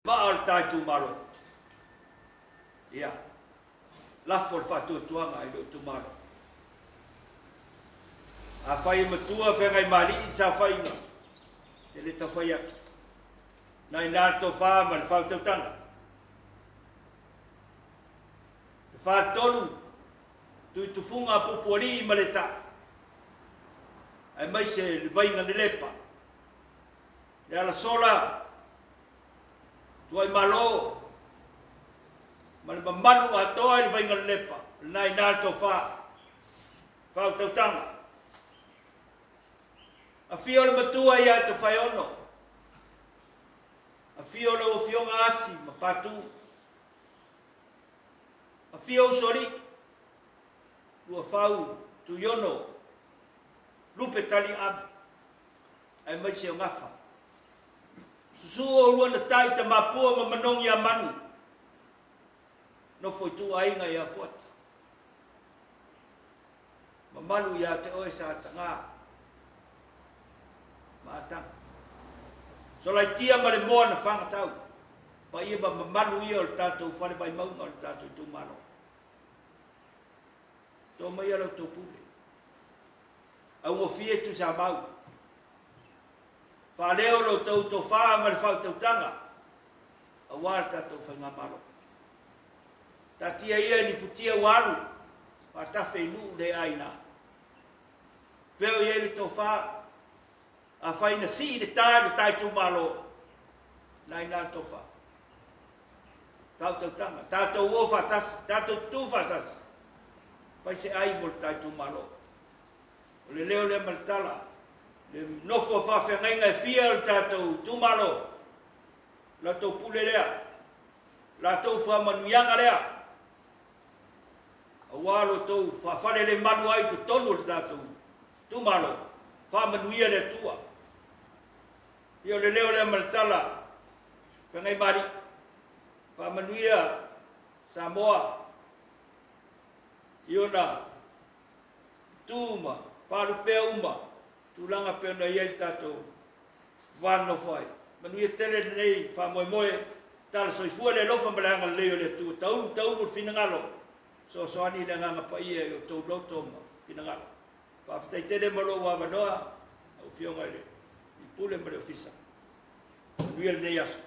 Maal tai tu malo. Ia. Lafo fatu tuanga i tu malo. A fai matua Feagaimaalii sa fai nga. Ele ta fai atu. Na ina to fa ma fa te tanga. Fa tolu tu funga popoli maleta. Ai mai se vai nga lepa. Ya la sola. Tu ai malo. Mal manu ato ai vai nga lepa. Na ina to fa te tanga. A fio le matua ia te fai ono. A fio le o fionga asi ma patu. A fio sori. Lua fau tu yono. Lupe tali ab. Ai mai se o ngafa. Susu o lua na tai te mapua ma manong ia manu. No foi tu ainga ia fuata. Ma manu ia te oe sa tanga. Matang. So lai tia ma le moa na whanga tau. Pa ia ba mamalu ia o le tātou whare Vaimauga o le tātou tūmaro. Tō mai alo tō pule. Au o fie tu sa mau. Whaleo lo tau tō whaa ma le whau tau tanga. A wāra tātou whainga maro. Tā tia ia ni futia waru. Whatafe nu le aina. Wheo ia ni tō whaa. A whaina si le tai tu malo. Nai nā tofa. Tau tau tanga. Tātou o whatas. Tātou tu whatas. Whai se ai mo le tai tu malo. O le leo le maritala. Le nofo whawhengainga e fia le tātou tu malo. La tau pule rea. La tau whamanuianga rea. A walo tau whawhare le manu ai te tonu le tātou tu malo. Whamanuia le tua. Io le leo le maritala. Feagaimaalii. Whamanuia Samoa. Io na tūma. Wharupea uma. Tūlanga peo na iei tātou. Wano whai. Manuia tele nei whamoe moe. Tala soifua le lofa malanga leo le tua. Taunu finangalo. So ani le nganga pa ia i o tau lautoma. Finangalo. Whawhitai tele malo wawanoa. Au fionga le. I pule mare ofisa. Manuia le nei aso.